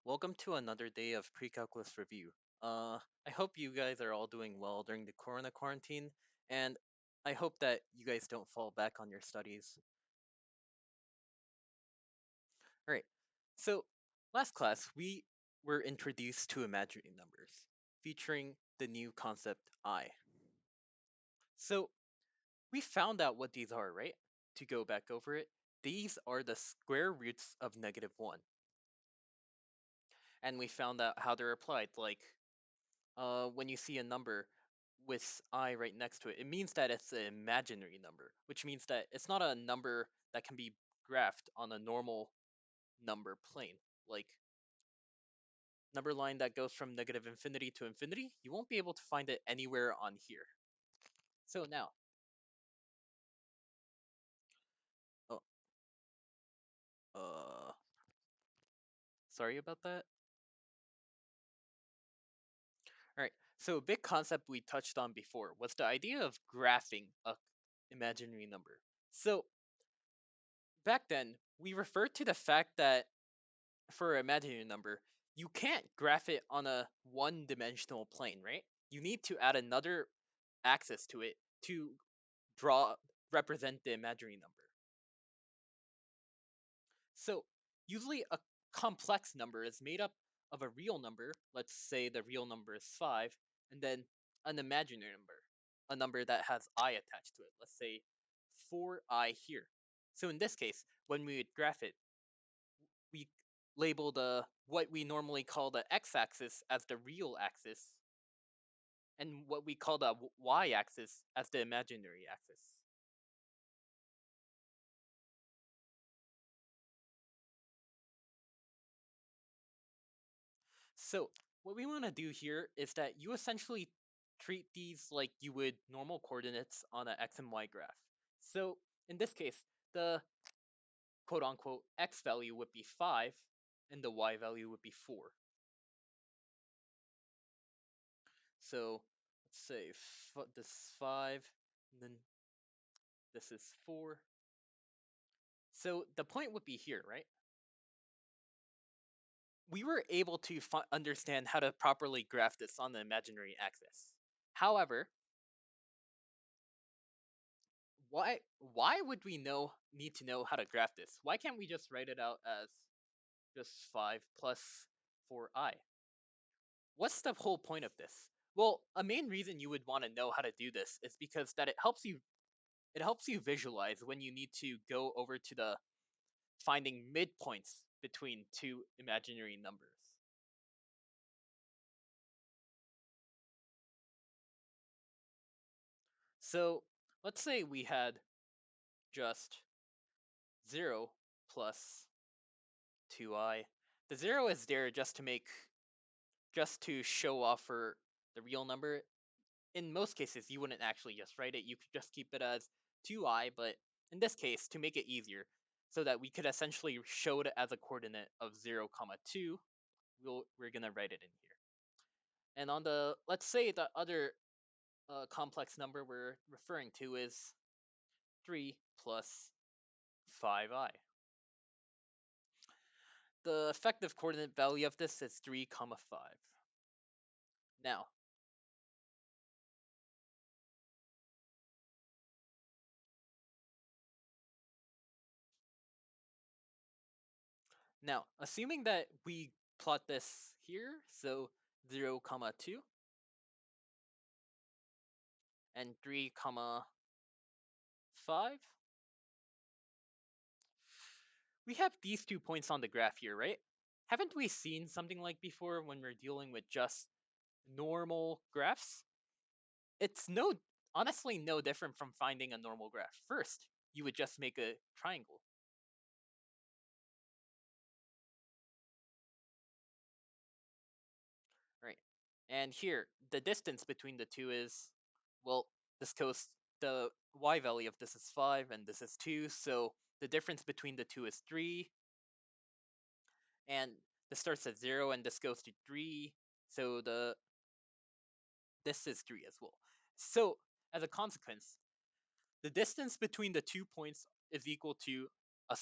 welcome to another day of pre-calculus review. I hope you guys are all doing well during the corona quarantine, and I hope that you guys don't fall back on your studies. Alright, so last class we were introduced to imaginary numbers, featuring the new concept I. So we found out what these are, right? To go back over it, these are the square roots of -1. And we found out how they're applied, like when you see a number with I right next to it, it means that it's an imaginary number, which means that it's not a number that can be graphed on a normal number plane. Like number line that goes from -infinity to infinity, you won't be able to find it anywhere on here. So now, oh, uh, sorry about that. All right. So a big concept we touched on before was the idea of graphing a imaginary number. So back then, we referred to the fact that for an imaginary number, you can't graph it on a one-dimensional plane, right? You need to add another axis to it to draw represent the imaginary number. So usually a complex number is made up of a real number, let's say the real number is 5, and then an imaginary number, a number that has I attached to it. Let's say 4I here. So in this case, when we would graph it, we label the what we normally call the x-axis as the real axis, and what we call the y-axis as the imaginary axis. So what we want to do here is that you essentially treat these like you would normal coordinates on an x and y graph. So in this case, the quote unquote x value would be 5 and the y value would be 4. So let's say this is 5, and then this is 4. So the point would be here, right? We were able to understand how to properly graph this on the imaginary axis. However, why would we need to know how to graph this? Why can't we just write it out as just 5 plus 4i? What's the whole point of this? Well, a main reason you would want to know how to do this is because that it helps you visualize when you need to go over to the finding midpoints between two imaginary numbers. So let's say we had just 0 plus 2i. The 0 is there just to show off for the real number. In most cases, you wouldn't actually just write it. You could just keep it as 2i, but in this case, to make it easier, so that we could essentially show it as a coordinate of 0, comma 2, we're going to write it in here. And on the, let's say the other complex number we're referring to is 3 plus 5i. The effective coordinate value of this is 3, comma 5. Now, assuming that we plot this here, so 0, comma 2, and 3, comma 5, we have these 2 points on the graph here, right? Haven't we seen something like before when we're dealing with just normal graphs? It's honestly no different from finding a normal graph. First, you would just make a triangle. Right. And here, the distance between the two is, well, this goes, the y value of this is 5 and this is 2, so the difference between the two is 3. And this starts at 0 and this goes to 3, so this is 3 as well. So, as a consequence, the distance between the 2 points is equal to a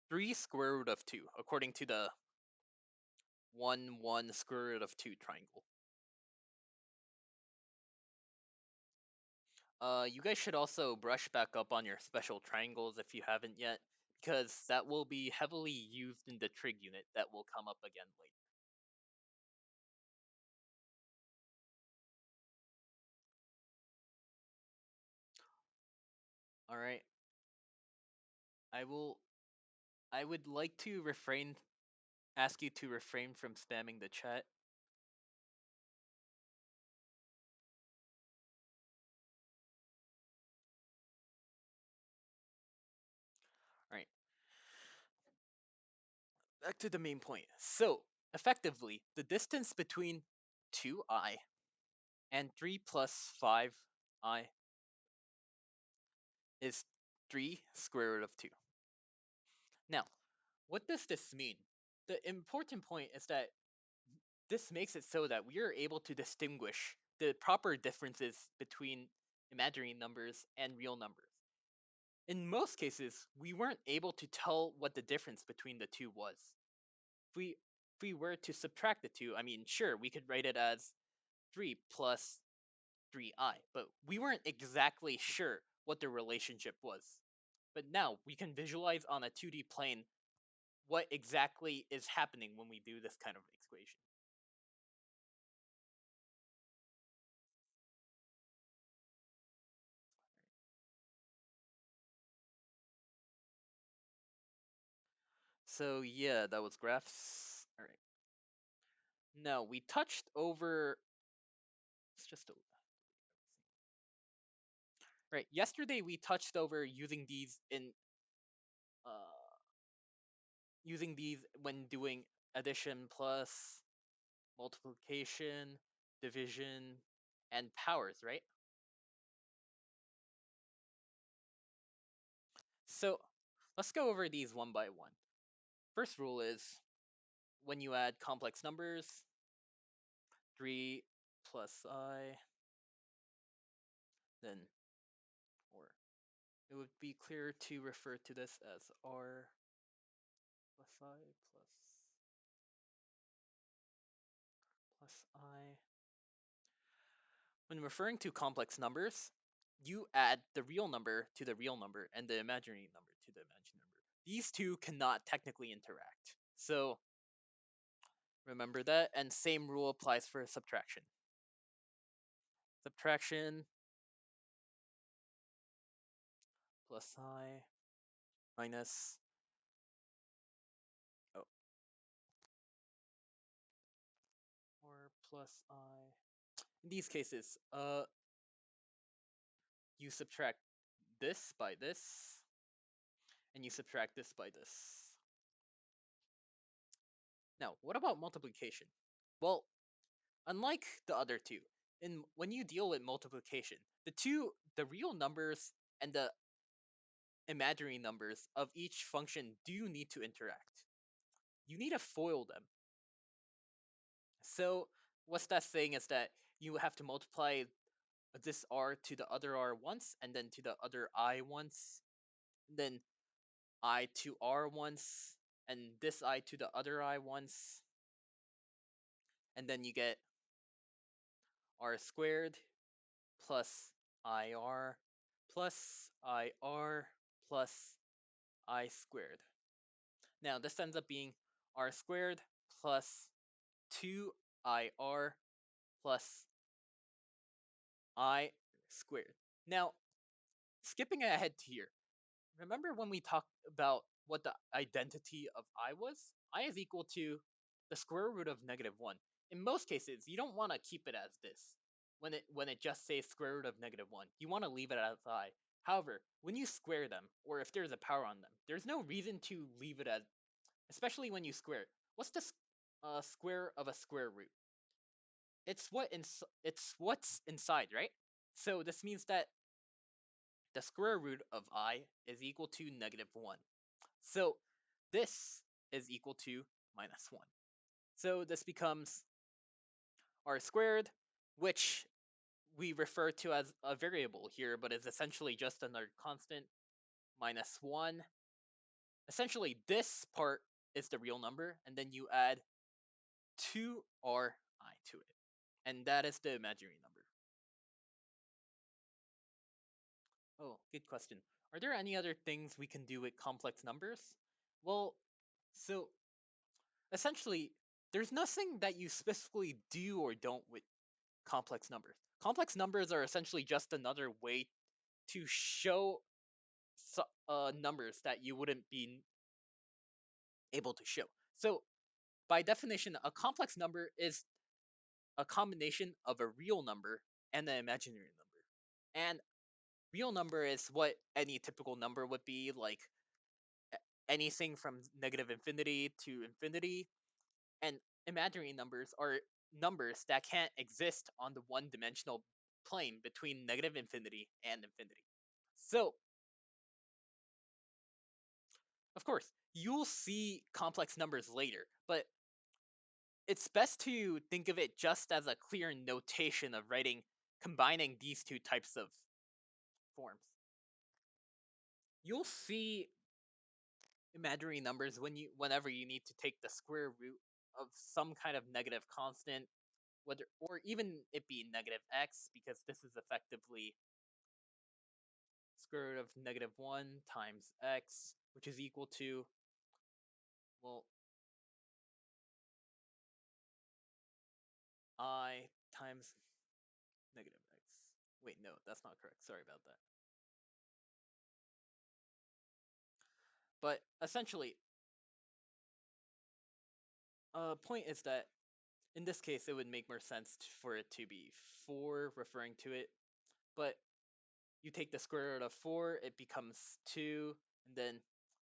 3 square root of 2, according to the 1, 1, square root of 2 triangle. You guys should also brush back up on your special triangles if you haven't yet, because that will be heavily used in the trig unit that will come up again later. Alright. I would like to ask you to refrain from spamming the chat. Alright. Back to the main point. So, effectively, the distance between 2i and 3 plus 5i is 3 square root of 2. Now, what does this mean? The important point is that this makes it so that we are able to distinguish the proper differences between imaginary numbers and real numbers. In most cases, we weren't able to tell what the difference between the two was. If we were to subtract the two, I mean, sure, we could write it as 3 plus 3i, but we weren't exactly sure what the relationship was. But now we can visualize on a 2D plane what exactly is happening when we do this kind of equation. So yeah, that was graphs. All right. Now we touched over. It's just a. Right. Yesterday we touched over uh using these when doing addition plus multiplication, division, and powers, right? So let's go over these one by one. First rule is when you add complex numbers, 3 plus I, then, or it would be clearer to refer to this as R plus I plus I. When referring to complex numbers, you add the real number to the real number and the imaginary number to the imaginary number. These two cannot technically interact. So remember that, and same rule applies for subtraction. Subtraction plus I minus oh or plus I. In these cases, you subtract this by this, and you subtract this by this. Now, what about multiplication? Well, unlike the other two, when you deal with multiplication, the real numbers and the imaginary numbers of each function do need to interact. You need to FOIL them. So what's that saying is that you have to multiply this r to the other r once, and then to the other I once, then I to r once, and this I to the other I once, and then you get r squared plus ir plus ir plus I squared. Now this ends up being r squared plus 2ir plus I squared. Now, skipping ahead to here, remember when we talked about what the identity of I was? I is equal to the square root of -1. In most cases, you don't want to keep it as this. When it just says square root of -1, you want to leave it as I. However, when you square them, or if there's a power on them, there's no reason to leave it as, especially when you square it. What's the square of a square root? It's what's inside, right? So this means that the square root of I is equal to -1. So this is equal to -1. So this becomes r squared, which we refer to as a variable here, but is essentially just another constant, -1. Essentially, this part is the real number, and then you add 2Ri to it. And that is the imaginary number. Oh, good question. Are there any other things we can do with complex numbers? Well, so essentially, there's nothing that you specifically do or don't with complex numbers. Complex numbers are essentially just another way to show numbers that you wouldn't be able to show. So, by definition, a complex number is a combination of a real number and an imaginary number. And real number is what any typical number would be, like anything from negative infinity to infinity. And imaginary numbers are numbers that can't exist on the one dimensional plane between negative infinity and infinity. So, of course, you'll see complex numbers later, but it's best to think of it just as a clear notation of writing, combining these two types of forms. You'll see imaginary numbers whenever you need to take the square root of some kind of negative constant, whether or even it be negative x, because this is effectively square root of -1 times x, which is equal to, well, I times negative x. Wait, no, that's not correct. Sorry about that. But essentially, point is that in this case, it would make more sense for it to be 4 referring to it. But you take the square root of 4, it becomes 2, and then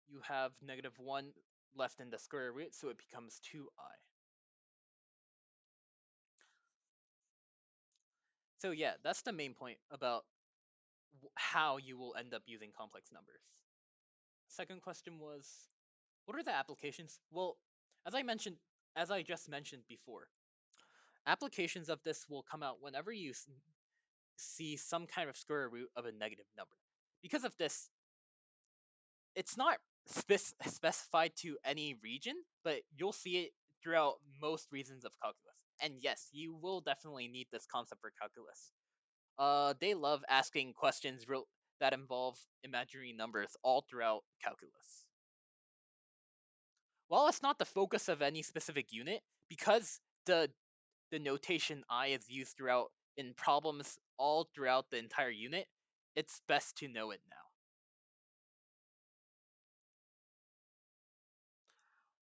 you have -1 left in the square root, so it becomes 2i. So yeah, that's the main point about how you will end up using complex numbers. Second question was, what are the applications? Well, as I just mentioned before, applications of this will come out whenever you see some kind of square root of a negative number. Because of this, it's not specified to any region, but you'll see it throughout most regions of calculus. And yes, you will definitely need this concept for calculus. They love asking questions that involve imaginary numbers all throughout calculus. While it's not the focus of any specific unit, because the notation I is used throughout in problems all throughout the entire unit, it's best to know it now.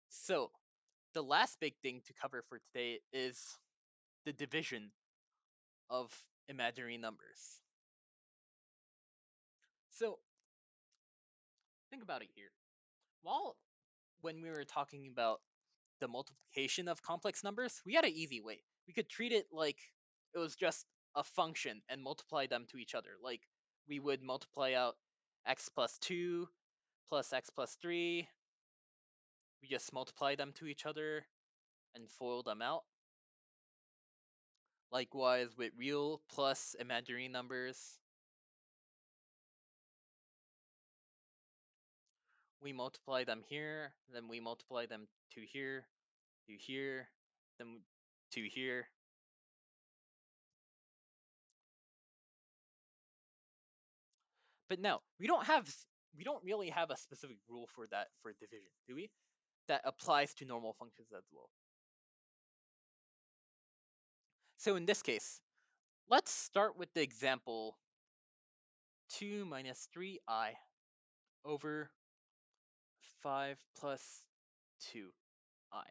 So, the last big thing to cover for today is the division of imaginary numbers. So, think about it here. While when we were talking about the multiplication of complex numbers, we had an easy way. We could treat it like it was just a function and multiply them to each other. Like we would multiply out x plus 2 plus x plus 3. We just multiply them to each other and FOIL them out. Likewise with real plus imaginary numbers. We multiply them here, then we multiply them to here, then to here. But no, we don't really have a specific rule for that for division, do we? That applies to normal functions as well. So in this case, let's start with the example 2 minus 3i over 5 plus 2i.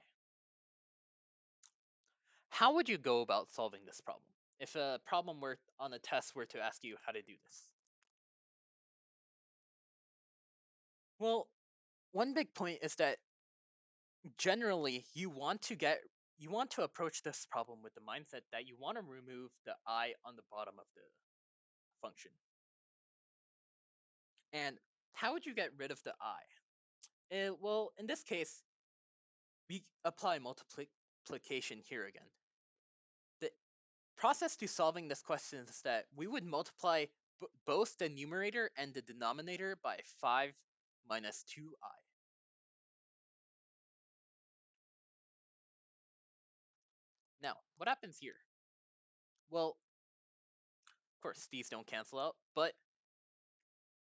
How would you go about solving this problem? If a problem were on a test were to ask you how to do this? Well, one big point is that generally you want to approach this problem with the mindset that you want to remove the I on the bottom of the function. And how would you get rid of the I? Well, in this case, we apply multiplication here again. The process to solving this question is that we would multiply both the numerator and the denominator by 5 minus 2i. Now, what happens here? Well, of course, these don't cancel out, but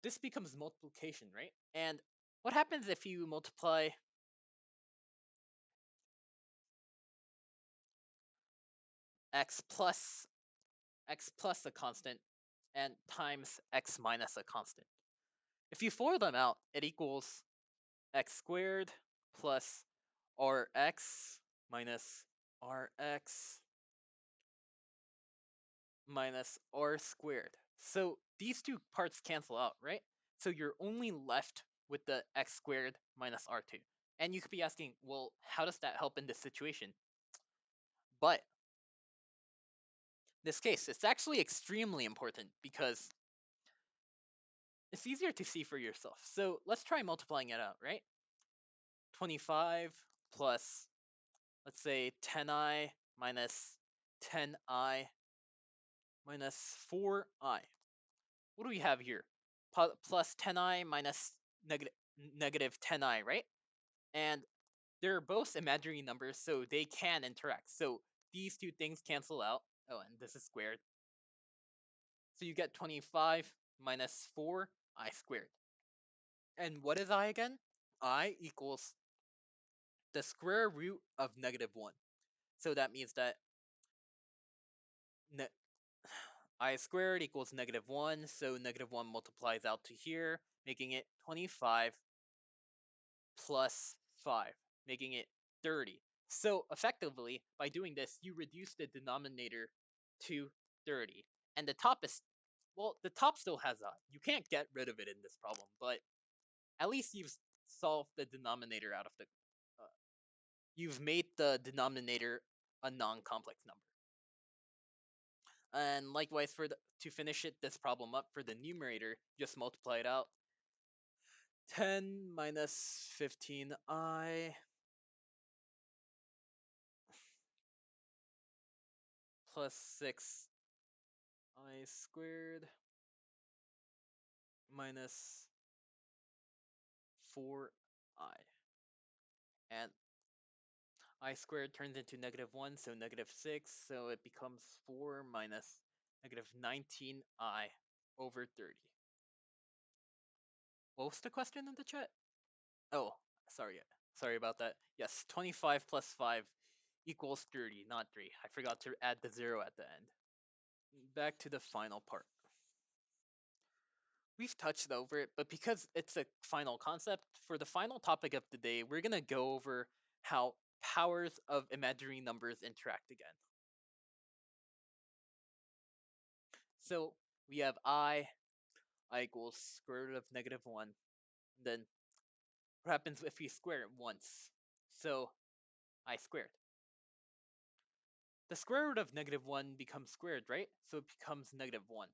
this becomes multiplication, right? And what happens if you multiply x plus a constant and times x minus a constant? If you FOIL them out, it equals x squared plus rx minus rx minus r squared. So these two parts cancel out, right? So you're only left with the x squared minus r2. And you could be asking, well, how does that help in this situation? But in this case, it's actually extremely important because it's easier to see for yourself. So let's try multiplying it out, right? 25 plus, let's say, 10i minus 10i minus 4i. What do we have here? Plus 10i minus negative 10i, right? And they're both imaginary numbers, so they can interact. So these two things cancel out. Oh, and this is squared. So you get 25 minus 4i squared. And what is I again? I equals the square root of negative 1. So that means that I squared equals negative 1, so negative 1 multiplies out to here, making it 25 plus 5, making it 30. So effectively, by doing this, you reduce the denominator to 30. And the top is, well, the top still has I. You can't get rid of it in this problem, but at least you've solved the denominator out of the, uh, you've made the denominator a non-complex number. And likewise, to finish this problem up for the numerator, just multiply it out. 10 minus 15i plus 6i squared minus 4i. And I squared turns into negative 1, so negative 6, so it becomes 4 minus negative 19i over 30. What was the question in the chat? Oh, sorry. Sorry about that. Yes, 25 plus 5 equals 30, not 3. I forgot to add the 0 at the end. Back to the final part. We've touched over it, but because it's a final concept, for the final topic of the day, we're going to go over how powers of imaginary numbers interact again. So we have I equals square root of negative 1. And then what happens if we square it once? So I squared. The square root of negative 1 becomes squared, right? So it becomes negative 1.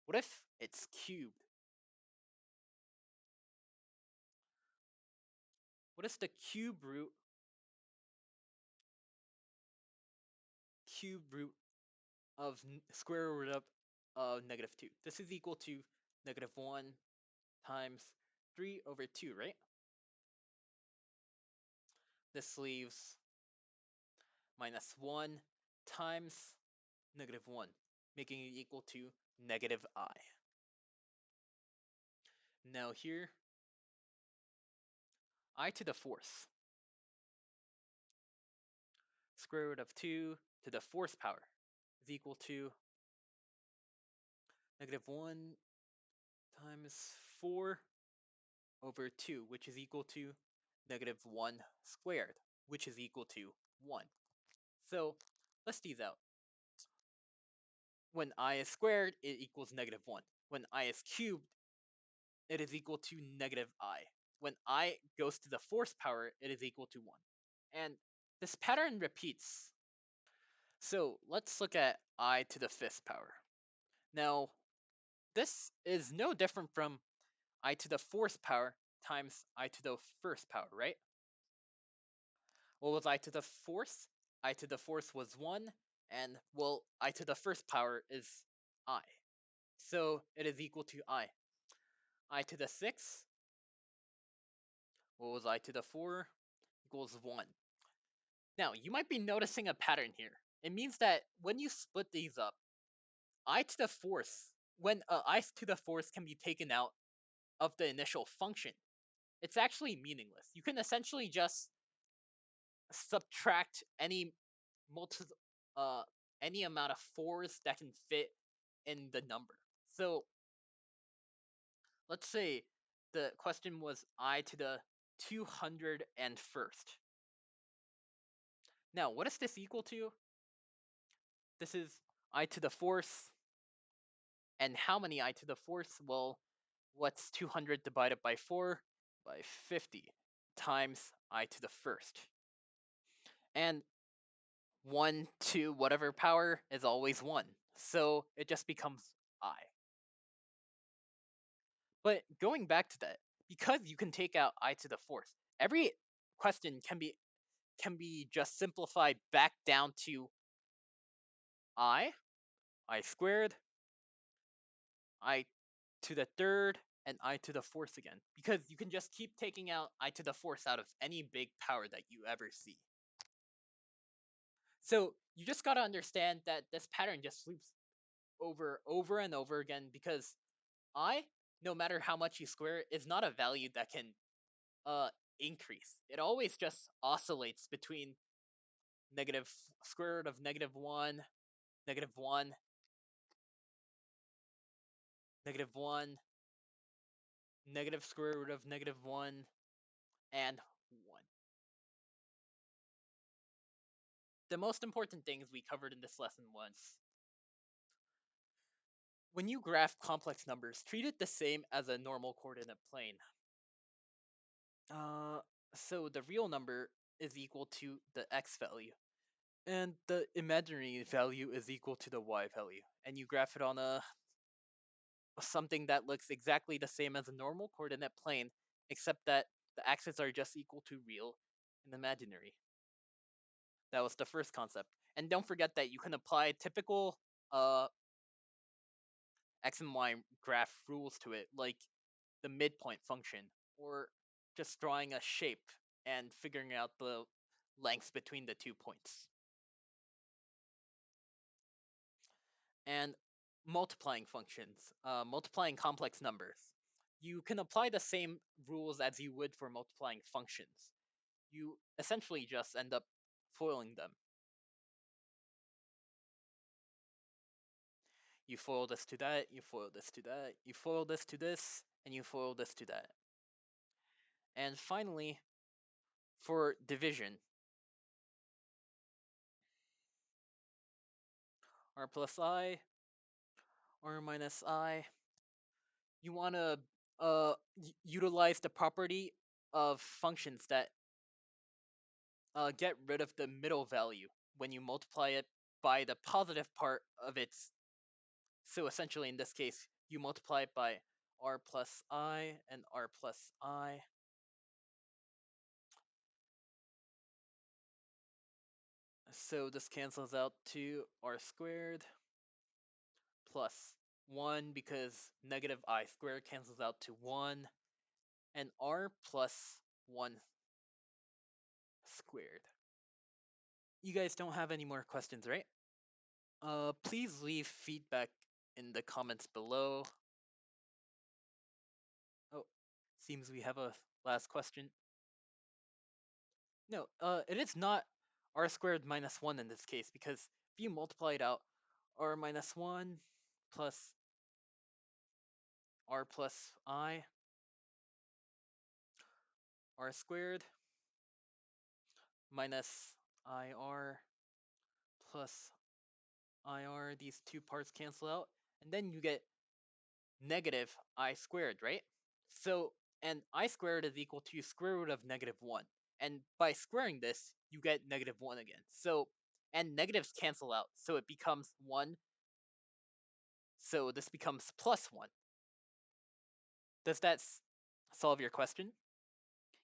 What if it's cubed? What is the cube root of square root of negative 2? This is equal to negative 1 times 3 over 2, right? This leaves minus 1 times negative 1, making it equal to negative I. Now here, I to the fourth, square root of 2 to the fourth power is equal to negative 1 times 4 over 2, which is equal to negative 1 squared, which is equal to 1. So let's these out. When I is squared, it equals negative 1. When I is cubed, it is equal to negative I. When I goes to the fourth power, it is equal to 1. And this pattern repeats. So let's look at I to the fifth power. Now, this is no different from I to the fourth power times I to the first power, right? What was I to the fourth? I to the fourth was 1, and, well, I to the first power is I. So it is equal to I. I to the sixth, what was I to the 4? Equals 1. Now, you might be noticing a pattern here. It means that when you split these up, I to the fourth, when I to the fourth can be taken out of the initial function, it's actually meaningless. You can essentially just subtract multi uh any amount of fours that can fit in the number. So let's say the question was I to the 201st. Now, what is this equal to? This is I to the fourth. And how many I to the fourth? Well, what's 200 divided by 4? By 50 times I to the first. And 1 to whatever power is always 1. So it just becomes I. But going back to that, because you can take out I to the fourth, every question can be just simplified back down to I squared, I to the third, and I to the fourth again. Because you can just keep taking out I to the fourth out of any big power that you ever see. So you just gotta understand that this pattern just loops over and over again because I, no matter how much you square it, is not a value that can uh increase. It always just oscillates between negative square root of -1, -1, -1, negative square root of -1, and 1. The most important things we covered in this lesson was when you graph complex numbers, treat it the same as a normal coordinate plane. So the real number is equal to the x value, and the imaginary value is equal to the y value, and you graph it on a something that looks exactly the same as a normal coordinate plane, except that the axes are just equal to real and imaginary. That was the first concept. And don't forget that you can apply typical x and y graph rules to it, like the midpoint function, or just drawing a shape and figuring out the lengths between the 2 points. And multiplying functions, multiplying complex numbers. You can apply the same rules as you would for multiplying functions. You essentially just end up foiling them. You foil this to that, you foil this to that, you foil this to this, and you foil this to that. And finally, for division, r plus I, r minus I, you want to utilize the property of functions that get rid of the middle value when you multiply it by the positive part of its. So essentially, in this case, you multiply it by r plus I and r plus I. So this cancels out to r squared plus 1 because negative I squared cancels out to 1, and r plus 1 squared. You guys don't have any more questions, right? Please leave feedback in the comments below. Oh, seems we have a last question. No, it is not r squared minus 1 in this case, because if you multiply it out, r minus 1 plus r plus I, r squared minus ir plus ir, these two parts cancel out, and then you get negative I squared, right? So, and I squared is equal to square root of -1. And by squaring this, you get -1 again. So, and negatives cancel out, so it becomes 1. So this becomes plus 1. Does that solve your question?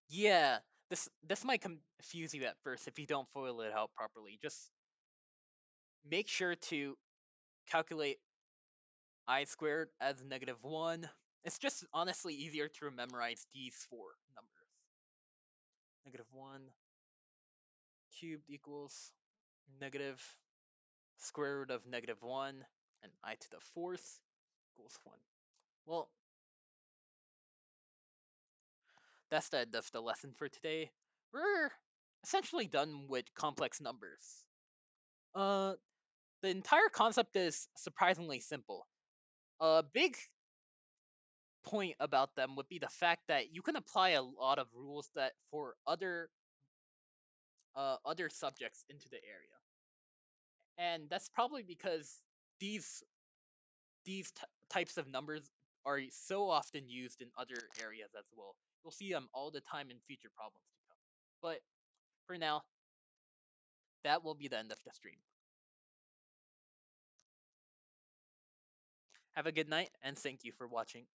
Yeah, this might confuse you at first if you don't FOIL it out properly. Just make sure to calculate I squared as -1. It's just honestly easier to memorize these 4 numbers. -1 cubed equals negative square root of -1 and I to the fourth equals 1. Well, that's the end of the lesson for today. We're essentially done with complex numbers. The entire concept is surprisingly simple. A big point about them would be the fact that you can apply a lot of rules that for other subjects into the area, and that's probably because these types of numbers are so often used in other areas as well. You'll see them all the time in future problems to come. But for now, that will be the end of the stream. Have a good night, and thank you for watching.